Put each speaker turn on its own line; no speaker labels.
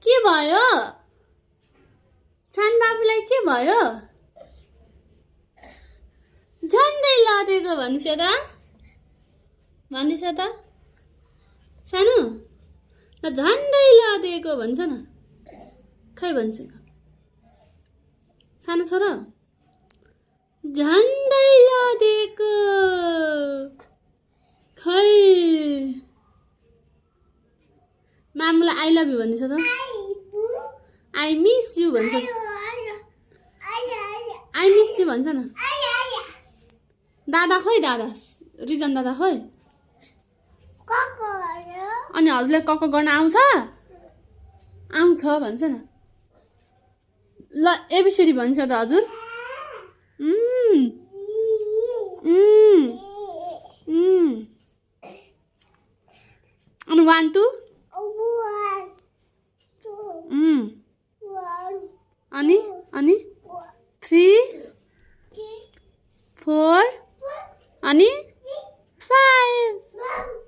के भयो छान बाबुलाई के भयो झन्डै लादेको भन्छ त भनिस त सानो ल झन्डै लादेको भन्छ न खै भन्छ सानो छोरा झन्डै लादेको खै मामुलाई आई लभ यु भनिस त आई मिस यु भन्छ आई मिस यु भन्छ न दादा खोइ दादा रिजन दादा खोइ अनि हजुरलाई कक गर्न आउँछ आउँछ भन्छ न ल एबिसिडी भन्छ त हजुर अनि 1 2 अनि 3 4 अनि 5